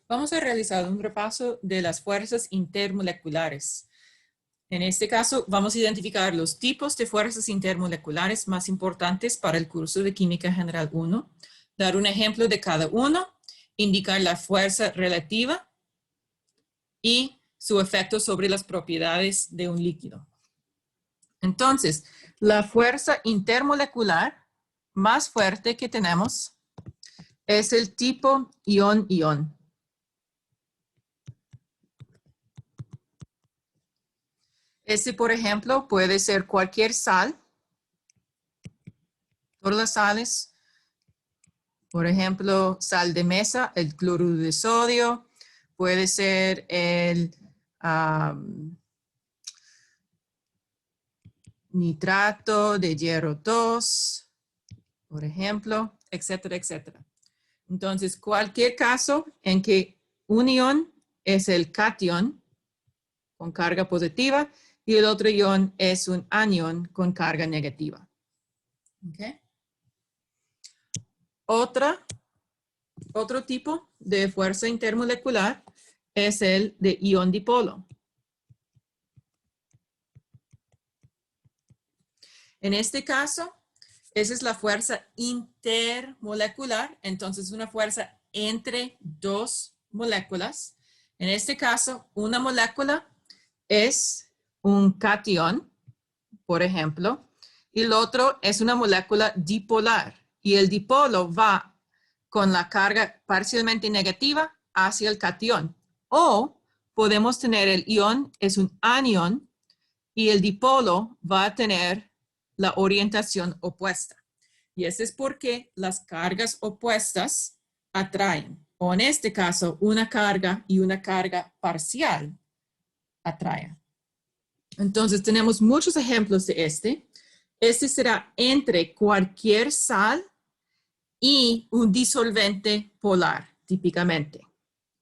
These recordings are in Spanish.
Vamos a realizar un repaso de las fuerzas intermoleculares. En este caso, vamos a identificar los tipos de fuerzas intermoleculares más importantes para el curso de Química General 1, dar un ejemplo de cada uno, indicar la fuerza relativa y su efecto sobre las propiedades de un líquido. Entonces, la fuerza intermolecular más fuerte que tenemos es el tipo ion-ion. Por ejemplo, puede ser cualquier sal. Todas las sales, por ejemplo, sal de mesa, el cloruro de sodio, puede ser el nitrato de hierro 2, por ejemplo, etcétera, etcétera. Entonces, cualquier caso en que un ion es el cation con carga positiva y el otro ion es un anión con carga negativa. ¿Okay? Otro tipo de fuerza intermolecular es el de ion dipolo. En este caso, esa es la fuerza intermolecular, entonces una fuerza entre dos moléculas. En este caso, una molécula es un cation, por ejemplo, y el otro es una molécula dipolar. Y el dipolo va con la carga parcialmente negativa hacia el cation. O podemos tener el ion, es un anión, y el dipolo va a tener la orientación opuesta. Y eso es porque las cargas opuestas atraen. O en este caso, una carga y una carga parcial atraen. Entonces, tenemos muchos ejemplos de este. Este será entre cualquier sal y un disolvente polar, típicamente.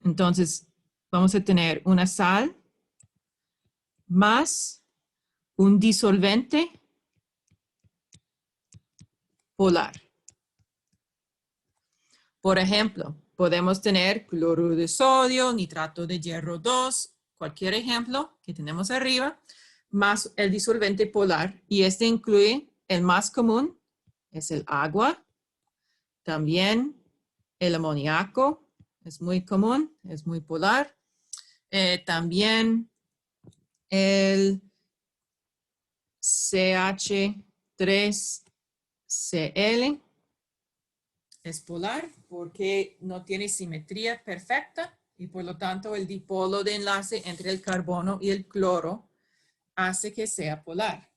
Entonces, vamos a tener una sal más un disolvente polar. Por ejemplo, podemos tener cloruro de sodio, nitrato de hierro 2, cualquier ejemplo que tenemos arriba, más el disolvente polar. Y este incluye el más común, es el agua, también el amoníaco, es muy común, es muy polar. También el CH3Cl es polar porque no tiene simetría perfecta y por lo tanto el dipolo de enlace entre el carbono y el cloro hace que sea polar.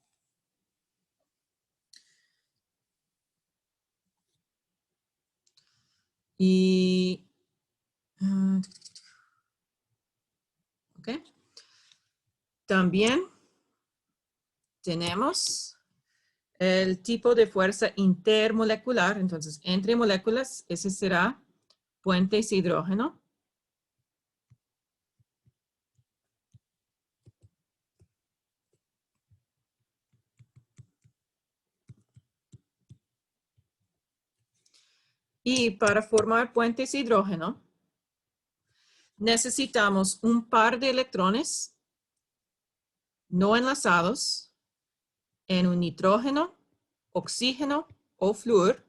Y okay. También tenemos el tipo de fuerza intermolecular. Entonces, entre moléculas, ese será puentes hidrógeno. Y para formar puentes hidrógeno, necesitamos un par de electrones no enlazados en un nitrógeno, oxígeno o flúor.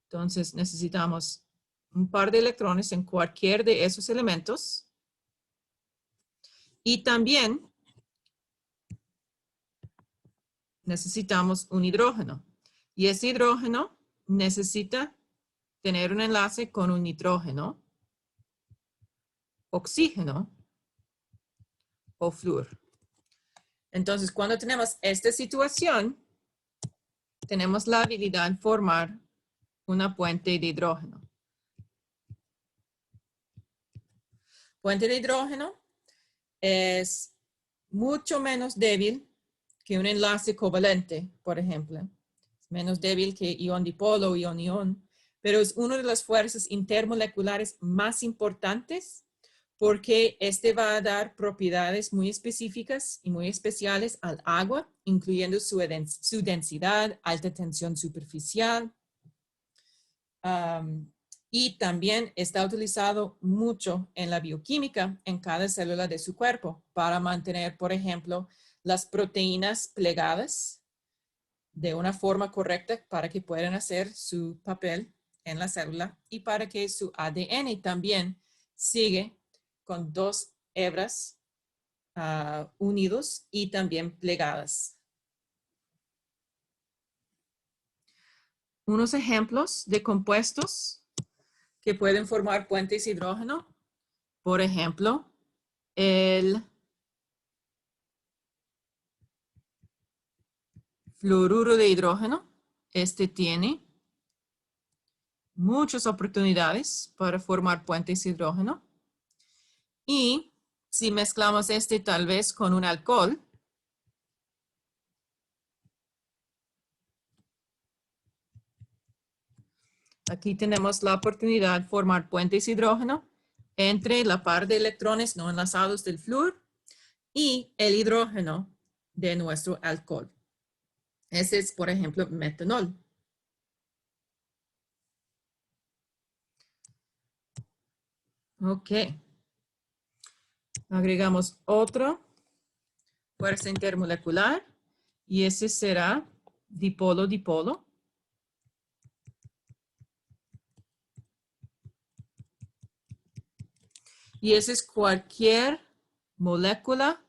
Entonces necesitamos un par de electrones en cualquier de esos elementos. Y también necesitamos un hidrógeno. Y ese hidrógeno necesita tener un enlace con un nitrógeno, oxígeno o flúor. Entonces, cuando tenemos esta situación, tenemos la habilidad de formar una puente de hidrógeno. Puente de hidrógeno es mucho menos débil que un enlace covalente, por ejemplo. Es menos débil que ion dipolo o ion-ion, pero es una de las fuerzas intermoleculares más importantes porque este va a dar propiedades muy específicas y muy especiales al agua, incluyendo su densidad, alta tensión superficial, y también está utilizado mucho en la bioquímica en cada célula de su cuerpo para mantener, por ejemplo, las proteínas plegadas de una forma correcta para que puedan hacer su papel en la célula y para que su ADN también sigue con dos hebras unidos y también plegadas. Unos ejemplos de compuestos que pueden formar puentes hidrógeno, por ejemplo, el fluoruro de hidrógeno. Este tiene muchas oportunidades para formar puentes hidrógeno. Y si mezclamos este tal vez con un alcohol, aquí tenemos la oportunidad de formar puentes hidrógeno entre la par de electrones no enlazados del flúor y el hidrógeno de nuestro alcohol. Ese es, por ejemplo, metanol. Ok. Agregamos otra fuerza intermolecular y ese será dipolo-dipolo. Y ese es cualquier molécula.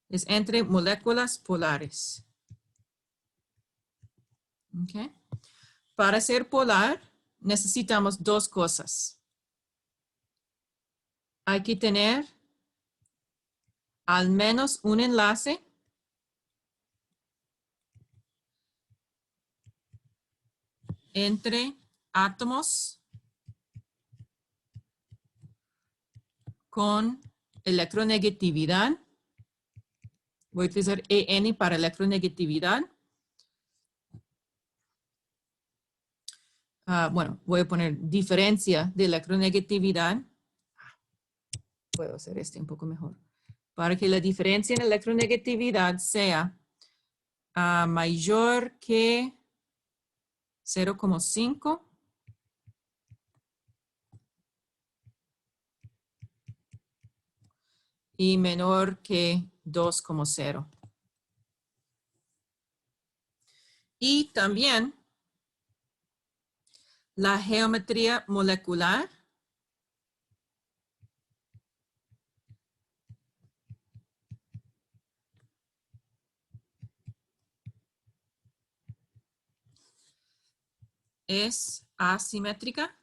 Es entre moléculas polares. Okay. Para ser polar, necesitamos dos cosas. Hay que tener al menos un enlace entre átomos con electronegatividad. Voy a utilizar EN para electronegatividad. Bueno, voy a poner diferencia de electronegatividad. Puedo hacer este un poco mejor. Para que la diferencia en electronegatividad sea mayor que 0,5 y menor que 2,0. Y también la geometría molecular es asimétrica.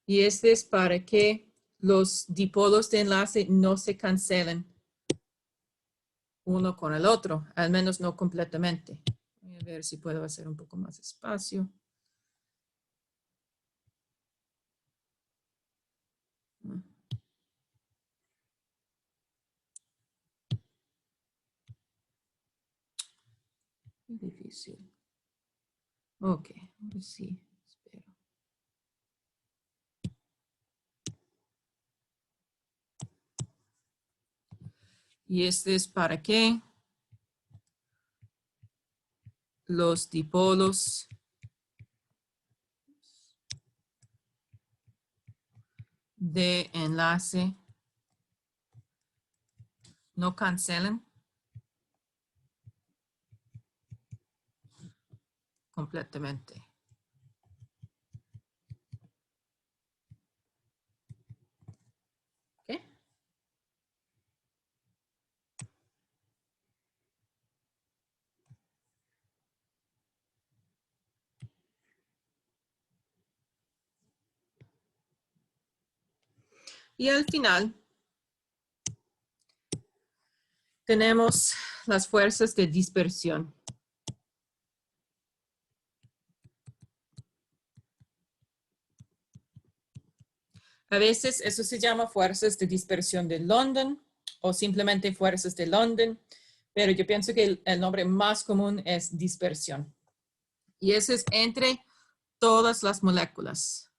Y este es para que los dipolos de enlace no se cancelen uno con el otro, al menos no completamente. Voy a ver si puedo hacer un poco más espacio. Es difícil. Ok, ahora sí, espero. Y este es para que los dipolos de enlace no cancelen completamente. ¿Ok? Y al final tenemos las fuerzas de dispersión. A veces eso se llama fuerzas de dispersión de London o simplemente fuerzas de London, pero yo pienso que el nombre más común es dispersión. Y eso es entre todas las moléculas.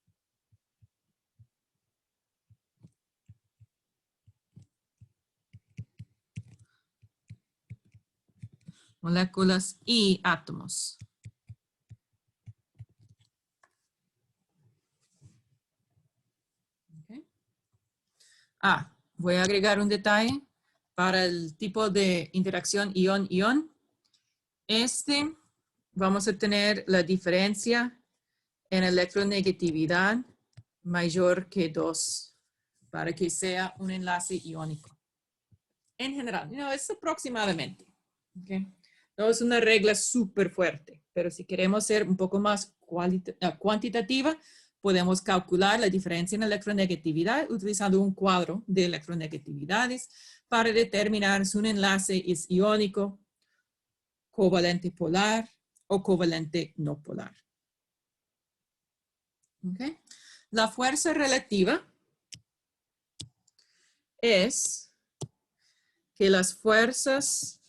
moléculas y átomos. Okay. Voy a agregar un detalle para el tipo de interacción ion-ion. Vamos a tener la diferencia en electronegatividad mayor que 2 para que sea un enlace iónico. En general, es aproximadamente. Okay. No es una regla súper fuerte, pero si queremos ser un poco más cuantitativa, podemos calcular la diferencia en electronegatividad utilizando un cuadro de electronegatividades para determinar si un enlace es iónico, covalente polar o covalente no polar. Okay. La fuerza relativa es que las fuerzas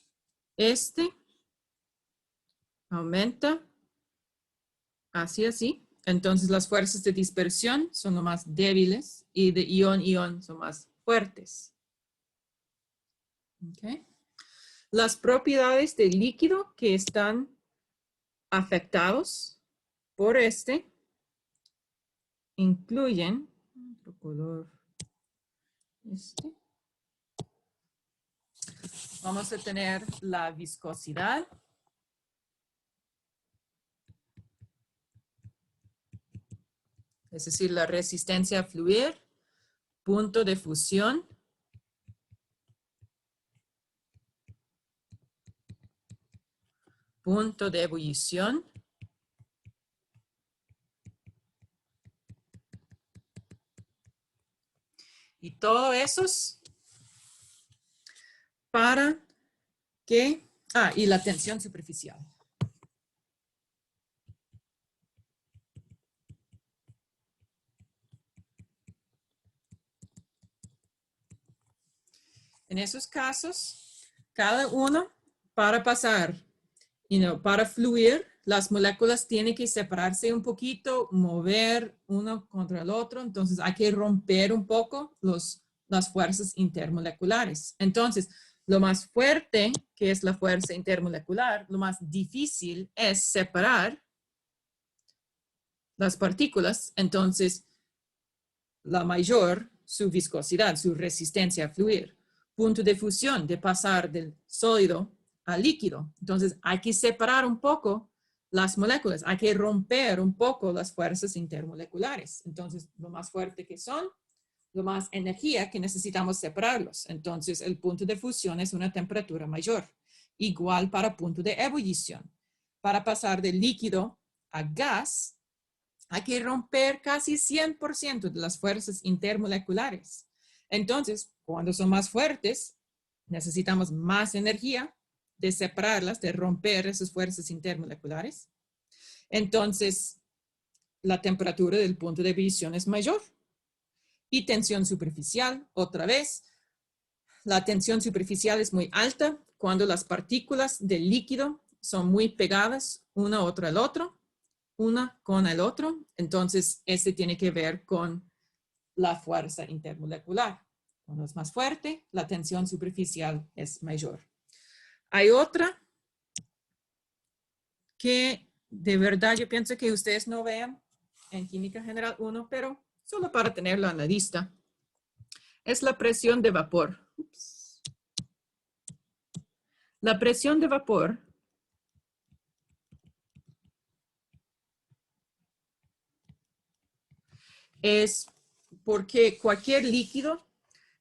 aumenta así. Entonces las fuerzas de dispersión son lo más débiles y de ion-ion son más fuertes. Okay. Las propiedades del líquido que están afectados por incluyen otro color, Vamos a tener la viscosidad, es decir, la resistencia a fluir, punto de fusión, punto de ebullición, y todo eso para que, y la tensión superficial. En esos casos, cada uno para pasar, para fluir, las moléculas tienen que separarse un poquito, mover uno contra el otro. Entonces hay que romper un poco las fuerzas intermoleculares. Entonces, lo más fuerte, que es la fuerza intermolecular, lo más difícil es separar las partículas. Entonces, la mayor, su viscosidad, su resistencia a fluir. Punto de fusión, de pasar del sólido al líquido. Entonces, hay que separar un poco las moléculas, hay que romper un poco las fuerzas intermoleculares. Entonces, lo más fuerte que son, lo más energía que necesitamos separarlos. Entonces, el punto de fusión es una temperatura mayor. Igual para punto de ebullición. Para pasar del líquido a gas, hay que romper casi 100% de las fuerzas intermoleculares. Entonces, cuando son más fuertes, necesitamos más energía de separarlas, de romper esas fuerzas intermoleculares. Entonces, la temperatura del punto de ebullición es mayor. Y tensión superficial, otra vez, la tensión superficial es muy alta cuando las partículas del líquido son muy pegadas una otra al otro, una con el otro. Entonces, tiene que ver con la fuerza intermolecular. Cuando es más fuerte, la tensión superficial es mayor. Hay otra que de verdad yo pienso que ustedes no vean en Química General 1, pero solo para tenerlo en la lista. Es la presión de vapor. La presión de vapor es porque cualquier líquido,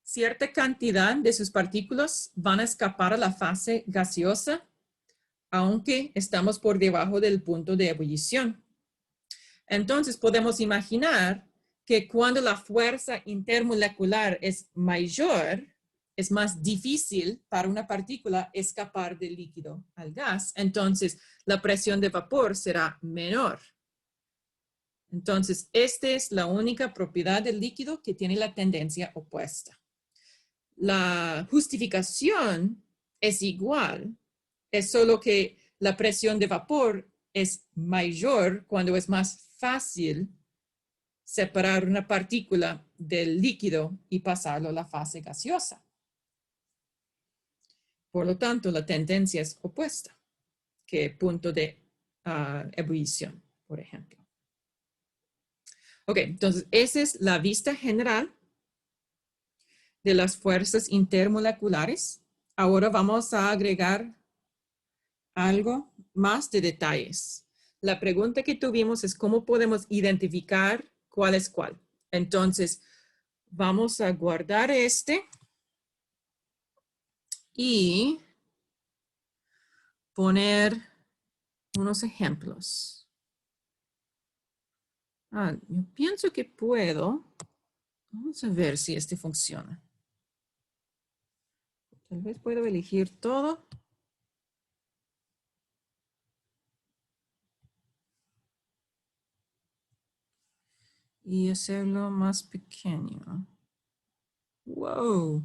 cierta cantidad de sus partículas van a escapar a la fase gaseosa, aunque estamos por debajo del punto de ebullición. Entonces podemos imaginar que cuando la fuerza intermolecular es mayor, es más difícil para una partícula escapar del líquido al gas. Entonces la presión de vapor será menor. Entonces, esta es la única propiedad del líquido que tiene la tendencia opuesta. La justificación es igual, es solo que la presión de vapor es mayor cuando es más fácil separar una partícula del líquido y pasarlo a la fase gaseosa. Por lo tanto, la tendencia es opuesta. que punto de ebullición, por ejemplo. Ok, entonces esa es la vista general de las fuerzas intermoleculares. Ahora vamos a agregar algo más de detalles. La pregunta que tuvimos es cómo podemos identificar cuál es cuál. Entonces, vamos a guardar este y poner unos ejemplos. Yo pienso que puedo. Vamos a ver si este funciona. Tal vez puedo elegir todo. Y hacerlo más pequeño. Wow.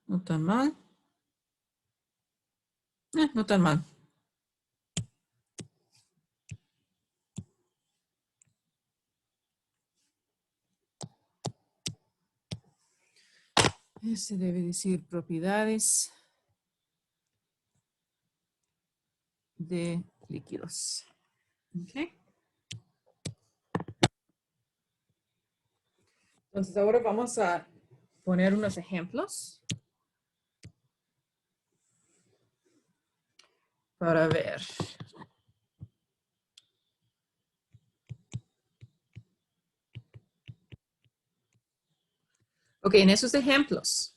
No tan mal. No tan mal. Este debe decir propiedades de líquidos. Okay. Entonces ahora vamos a poner unos ejemplos para ver. Ok, en esos ejemplos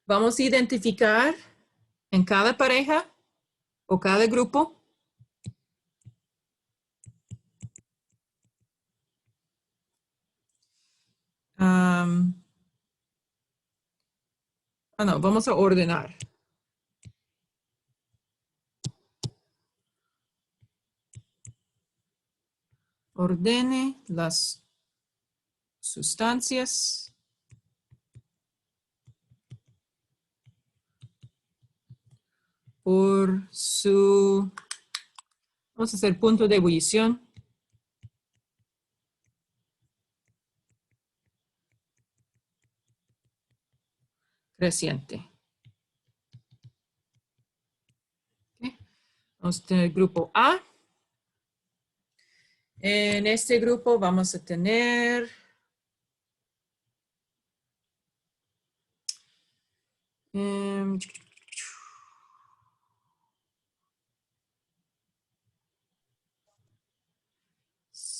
vamos a identificar en cada pareja o cada grupo no, vamos a ordenar. Ordene las sustancias por su, vamos a hacer punto de ebullición. Creciente. Okay. Vamos a tener el grupo A. En este grupo vamos a tener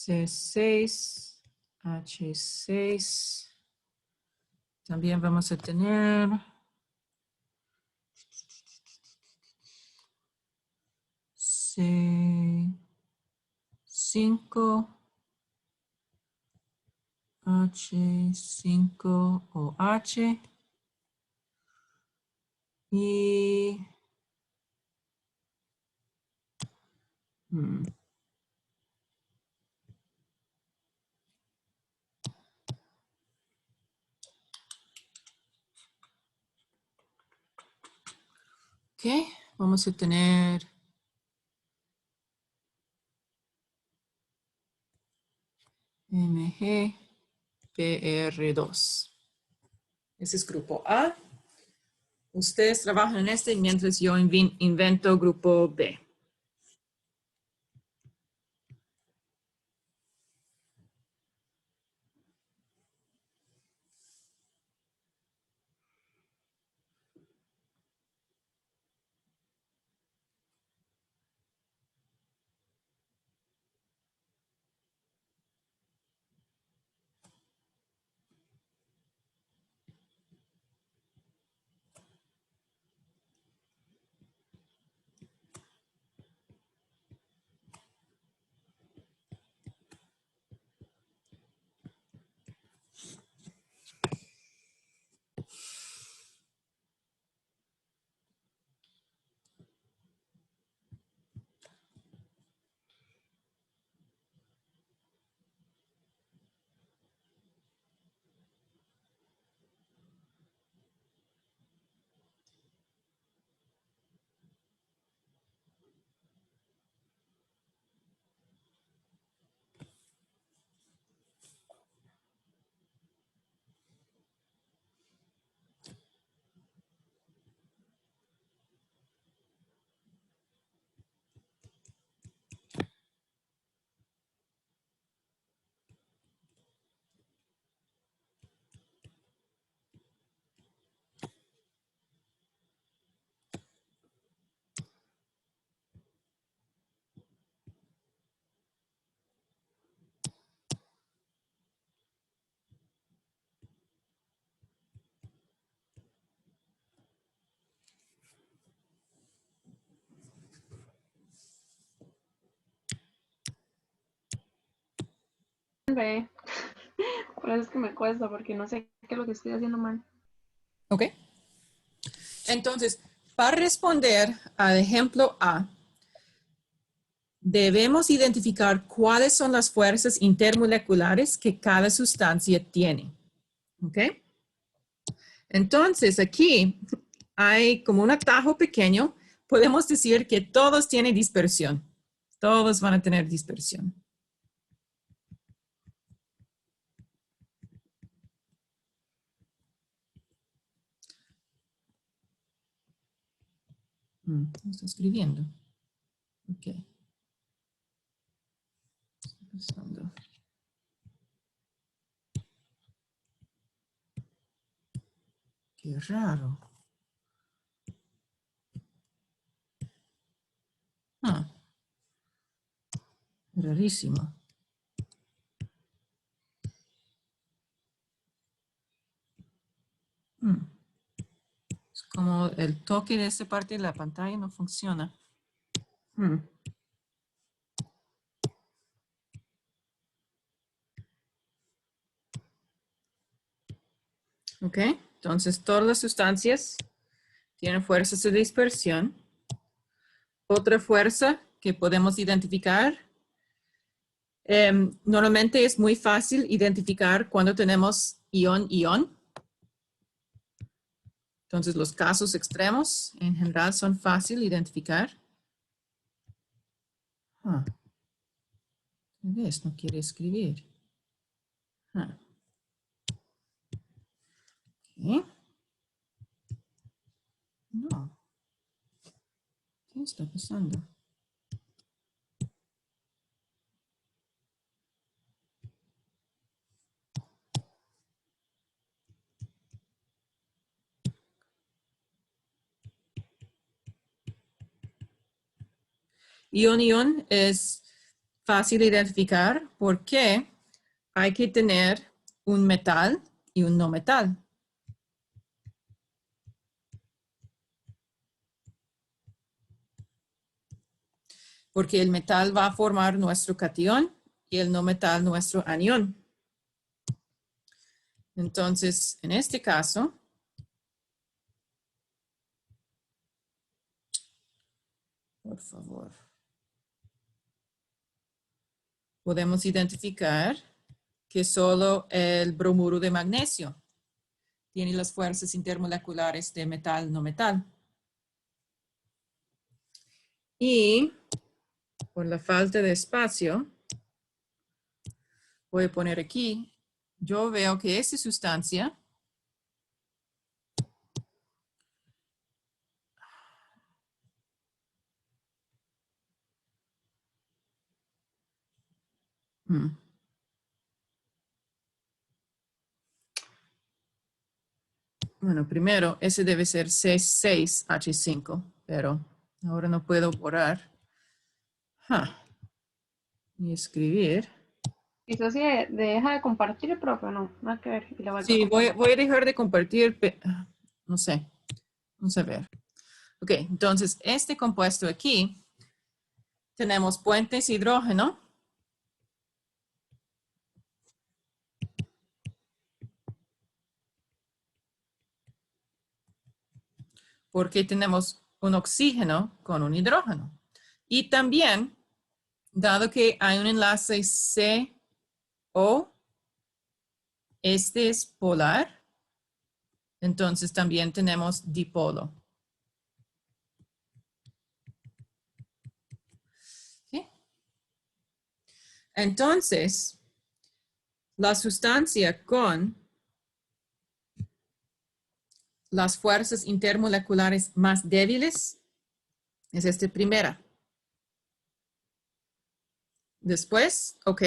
C6, H6. También vamos a tener C5, H5OH y ok, vamos a tener MgPr2. Ese es grupo A. Ustedes trabajan en este mientras yo invento grupo B. enredé. Por eso es que me cuesta, porque no sé qué es lo que estoy haciendo mal. ¿Ok? Entonces, para responder al ejemplo A, debemos identificar cuáles son las fuerzas intermoleculares que cada sustancia tiene. ¿Ok? Entonces, aquí hay como un atajo pequeño. Podemos decir que todos tienen dispersión. Todos van a tener dispersión. No está escribiendo. Ok. Está pasando. Qué raro. Ah, rarísimo. Es como el toque de esta parte de la pantalla no funciona. Ok, entonces todas las sustancias tienen fuerzas de dispersión. Otra fuerza que podemos identificar, normalmente es muy fácil identificar cuando tenemos ion-ion. Entonces los casos extremos en general son fácil identificar. ¿Ves? No quiere escribir. Okay. No. ¿Qué está pasando? Ion-ion es fácil de identificar porque hay que tener un metal y un no metal. Porque el metal va a formar nuestro cation y el no metal nuestro anión. Entonces, en este caso, por favor, podemos identificar que solo el bromuro de magnesio tiene las fuerzas intermoleculares de metal no metal. Y por la falta de espacio, voy a poner aquí, yo veo que esa sustancia bueno, primero, ese debe ser C6H5, pero ahora no puedo borrar. Y escribir. Eso sí, deja de compartir, profe, no, nada que ver. Y la vuelvo a Sí, voy, compartir. voy a dejar de compartir, no sé, vamos a ver. Ok, entonces este compuesto aquí, tenemos puentes hidrógeno. Porque tenemos un oxígeno con un hidrógeno. Y también, dado que hay un enlace CO, este es polar, entonces también tenemos dipolo. ¿Sí? Entonces, la sustancia con las fuerzas intermoleculares más débiles es esta primera. Después, ok,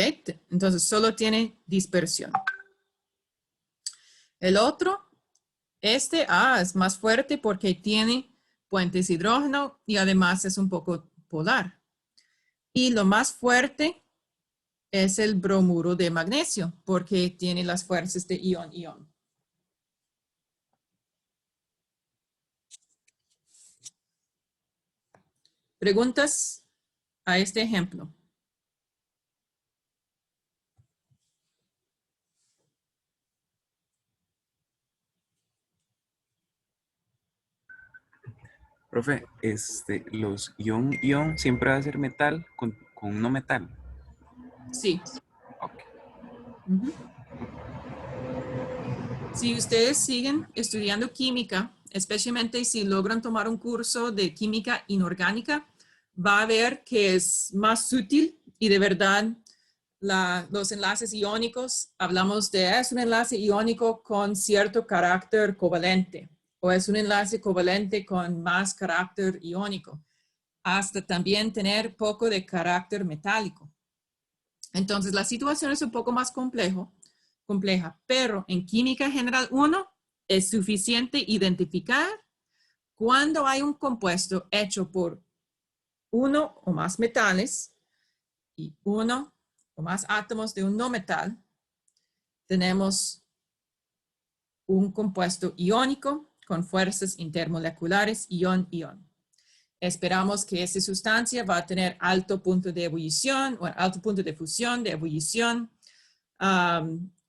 entonces solo tiene dispersión. El otro, este A es más fuerte porque tiene puentes hidrógeno y además es un poco polar. Y lo más fuerte es el bromuro de magnesio porque tiene las fuerzas de ion-ion. ¿Preguntas a este ejemplo? Profe, los ion siempre va a ser metal con no metal. Sí. Ok. Ujú. Si ustedes siguen estudiando química, especialmente si logran tomar un curso de química inorgánica, va a ver que es más útil y de verdad los enlaces iónicos, hablamos de es un enlace iónico con cierto carácter covalente o es un enlace covalente con más carácter iónico, hasta también tener poco de carácter metálico. Entonces, la situación es un poco más compleja, pero en química general 1 es suficiente identificar cuando hay un compuesto hecho por uno o más metales y uno o más átomos de un no metal, tenemos un compuesto iónico con fuerzas intermoleculares ion-ion. Esperamos que esa sustancia va a tener alto punto de ebullición o alto punto de fusión, de ebullición.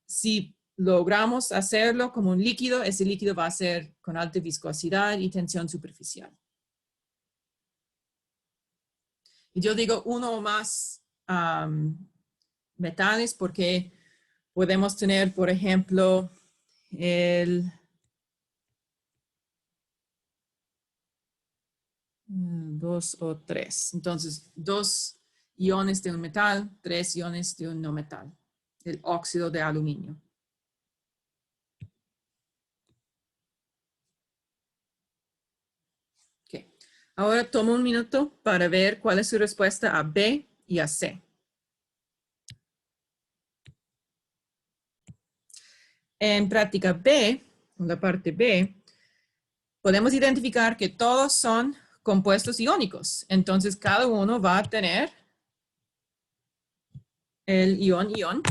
Si logramos hacerlo como un líquido, ese líquido va a ser con alta viscosidad y tensión superficial. Y yo digo uno o más metales porque podemos tener, por ejemplo, el 2 o 3. Entonces, 2 iones de un metal, 3 iones de un no metal, el óxido de aluminio. Okay. Ahora tomo un minuto para ver cuál es su respuesta a B y a C. En práctica B, en la parte B, podemos identificar que todos son compuestos iónicos. Entonces, cada uno va a tener el ion-ion.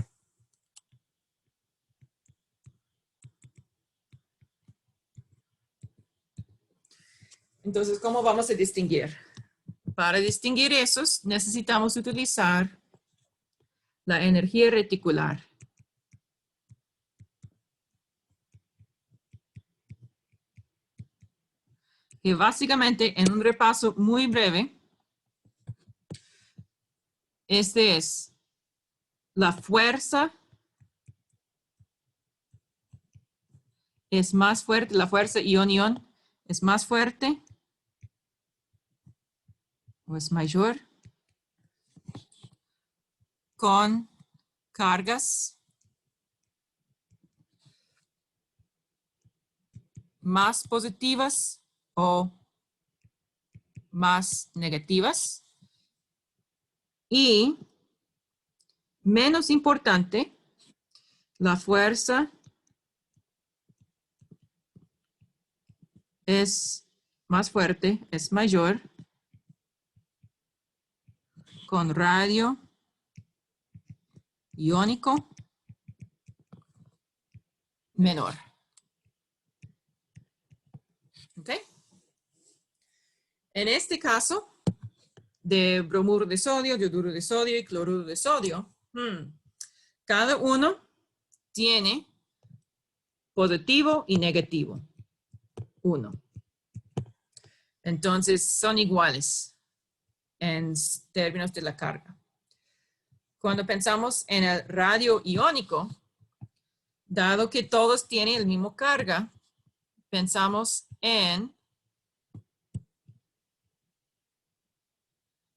Entonces, ¿cómo vamos a distinguir? Para distinguir esos, necesitamos utilizar la energía reticular. Que básicamente, en un repaso muy breve, es la fuerza es más fuerte, la fuerza ion-ion es más fuerte o es mayor con cargas más positivas o más negativas. Y menos importante, la fuerza es más fuerte, es mayor con radio iónico menor. ¿Ok? En este caso, de bromuro de sodio, yoduro de sodio y cloruro de sodio, cada uno tiene positivo y negativo. 1. Entonces, son iguales en términos de la carga. Cuando pensamos en el radio iónico, dado que todos tienen el mismo carga, pensamos en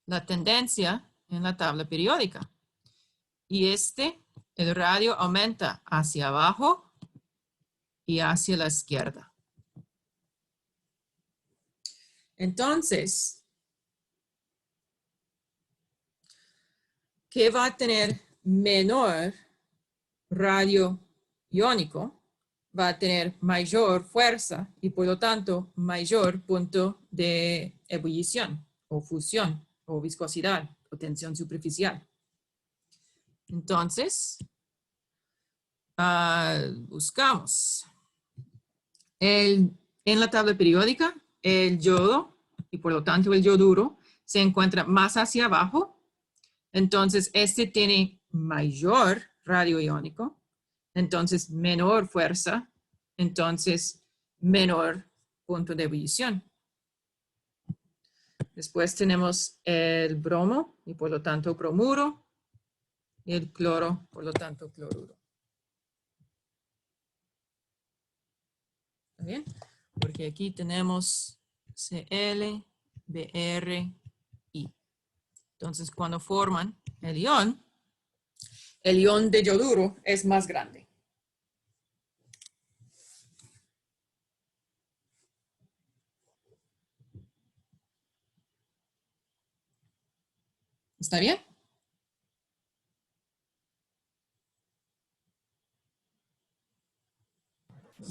la tendencia en la tabla periódica. Y el radio aumenta hacia abajo y hacia la izquierda. Entonces, ¿qué va a tener menor radio iónico? Va a tener mayor fuerza y por lo tanto mayor punto de ebullición o fusión o viscosidad o tensión superficial. Entonces, buscamos en la tabla periódica el yodo y por lo tanto el yoduro se encuentra más hacia abajo. Entonces, tiene mayor radio iónico, entonces menor fuerza, entonces menor punto de ebullición. Después tenemos el bromo y por lo tanto bromuro. Y el cloro, por lo tanto cloruro. ¿Está bien? Porque aquí tenemos Cl, Br, I. Entonces, cuando forman el ion de yoduro es más grande. ¿Está bien?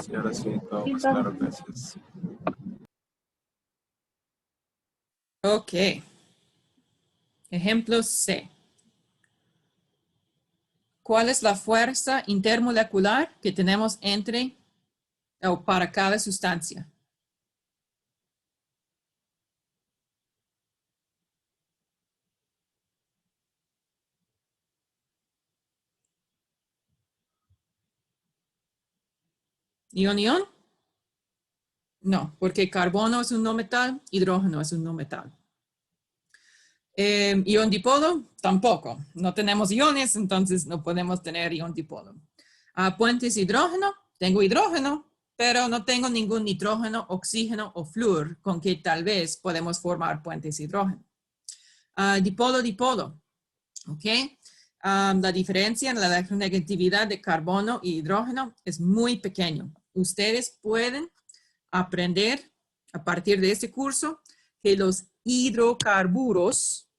Sí, ahora sí, todo Sí, más profe. claro, gracias. Ok. Ejemplo C. ¿Cuál es la fuerza intermolecular que tenemos entre o para cada sustancia? ¿Ion-ion? No, porque carbono es un no metal, hidrógeno es un no metal. Ion dipolo, tampoco. No tenemos iones, entonces no podemos tener ion dipolo. Puentes hidrógeno, tengo hidrógeno, pero no tengo ningún nitrógeno, oxígeno o flúor con que tal vez podemos formar puentes hidrógeno. Dipolo, ¿ok? La diferencia en la electronegatividad de carbono y hidrógeno es muy pequeño. Ustedes pueden aprender a partir de este curso que los hidrocarburos,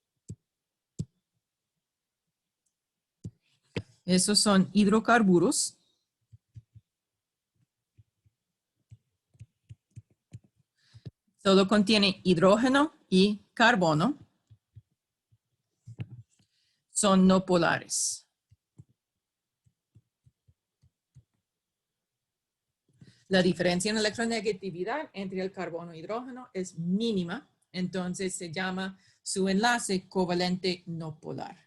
esos son hidrocarburos, solo contiene hidrógeno y carbono, son no polares. La diferencia en electronegatividad entre el carbono y hidrógeno es mínima, entonces se llama su enlace covalente no polar.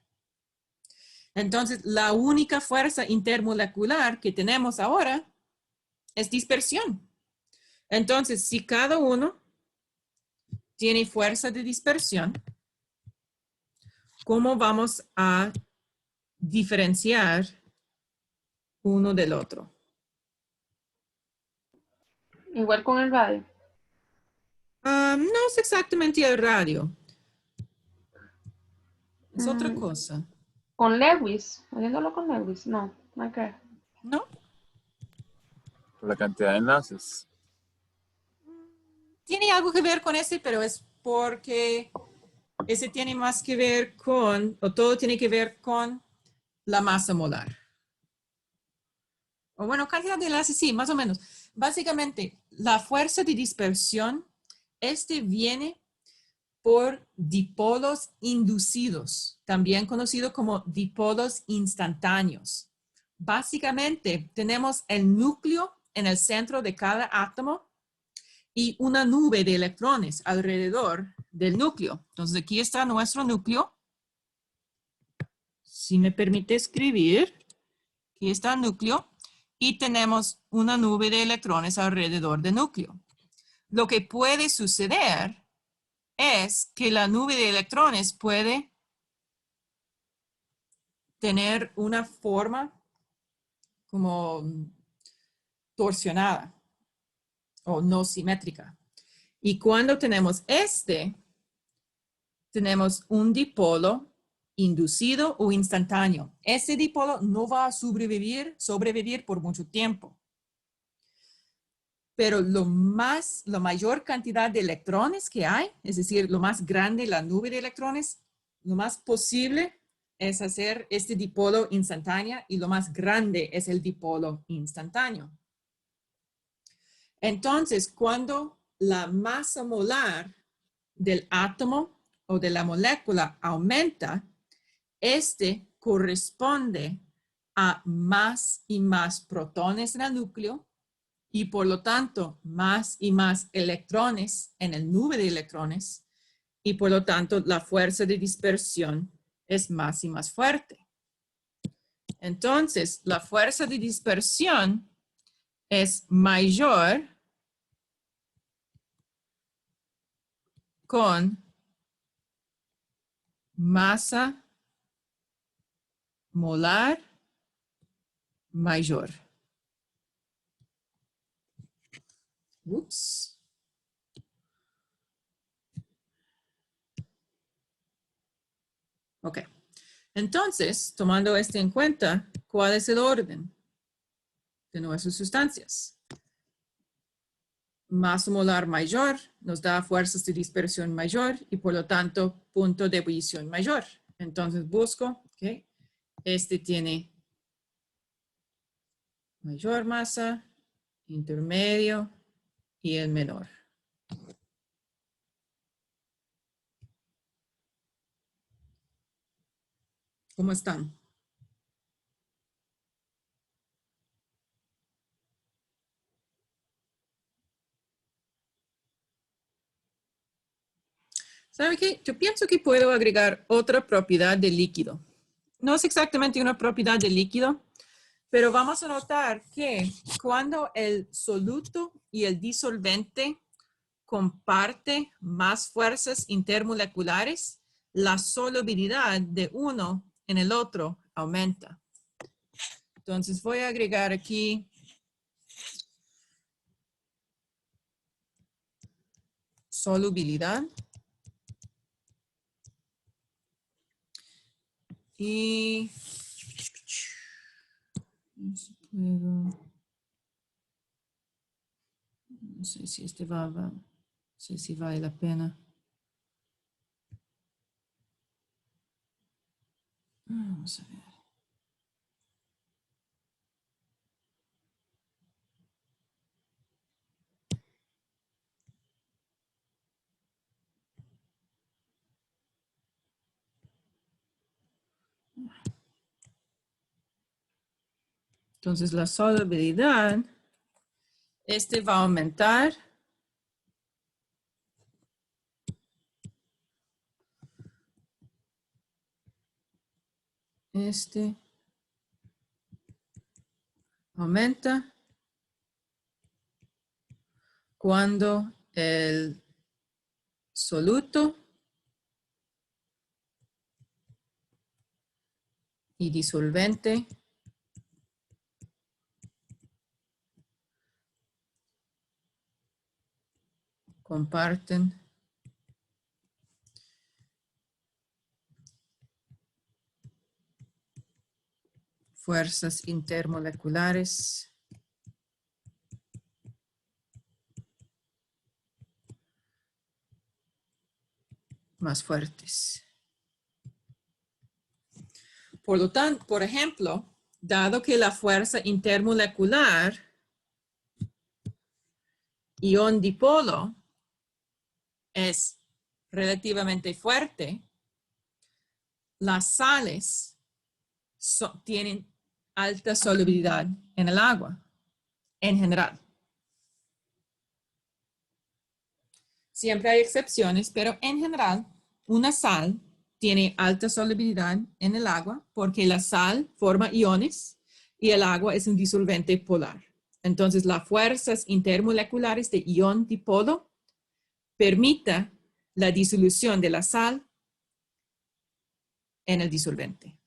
Entonces, la única fuerza intermolecular que tenemos ahora es dispersión. Entonces, si cada uno tiene fuerza de dispersión, ¿cómo vamos a diferenciar uno del otro? Igual con el radio. No es exactamente el radio. Es otra Mm, cosa. con Lewis. Haciéndolo con Lewis. No, no hay que ver. ¿No? Por la cantidad de enlaces. Tiene algo que ver con ese, pero es porque ese tiene más que ver con, o todo tiene que ver con la masa molar. O bueno, cantidad de enlaces, sí, más o menos. Básicamente, la fuerza de dispersión, viene por dipolos inducidos, también conocido como dipolos instantáneos. Básicamente, tenemos el núcleo en el centro de cada átomo y una nube de electrones alrededor del núcleo. Entonces, aquí está nuestro núcleo. Si me permite escribir, aquí está el núcleo y tenemos una nube de electrones alrededor del núcleo. Lo que puede suceder es que la nube de electrones puede tener una forma como torsionada o no simétrica. Y cuando tenemos tenemos un dipolo inducido o instantáneo. Ese dipolo no va a sobrevivir por mucho tiempo. Pero la mayor cantidad de electrones que hay, es decir, lo más grande la nube de electrones, lo más posible es hacer este dipolo instantáneo y lo más grande es el dipolo instantáneo. Entonces, cuando la masa molar del átomo o de la molécula aumenta, corresponde a más y más protones en el núcleo y por lo tanto más y más electrones en el nube de electrones y por lo tanto la fuerza de dispersión es más y más fuerte. Entonces, la fuerza de dispersión es mayor con masa molar mayor. Ups. Ok. Entonces, tomando esto en cuenta, ¿cuál es el orden de nuestras sustancias? Masa molar mayor nos da fuerzas de dispersión mayor y por lo tanto punto de ebullición mayor. Entonces busco, ok, este tiene mayor masa, intermedio y el menor. ¿Cómo están? ¿Sabe qué? Yo pienso que puedo agregar otra propiedad del líquido. No es exactamente una propiedad del líquido, pero vamos a notar que cuando el soluto y el disolvente comparte más fuerzas intermoleculares, la solubilidad de uno en el otro aumenta. Entonces voy a agregar aquí solubilidad y no sé si este no sé si vale la pena. Vamos a ver. Entonces la solubilidad, este va a aumentar. Este aumenta cuando el soluto y disolvente comparten fuerzas intermoleculares más fuertes. Por lo tanto, por ejemplo, dado que la fuerza intermolecular ion dipolo es relativamente fuerte, las sales tienen alta solubilidad en el agua, en general. Siempre hay excepciones, pero en general, una sal tiene alta solubilidad en el agua porque la sal forma iones y el agua es un disolvente polar. Entonces, las fuerzas intermoleculares de ion dipolo permiten la disolución de la sal en el disolvente.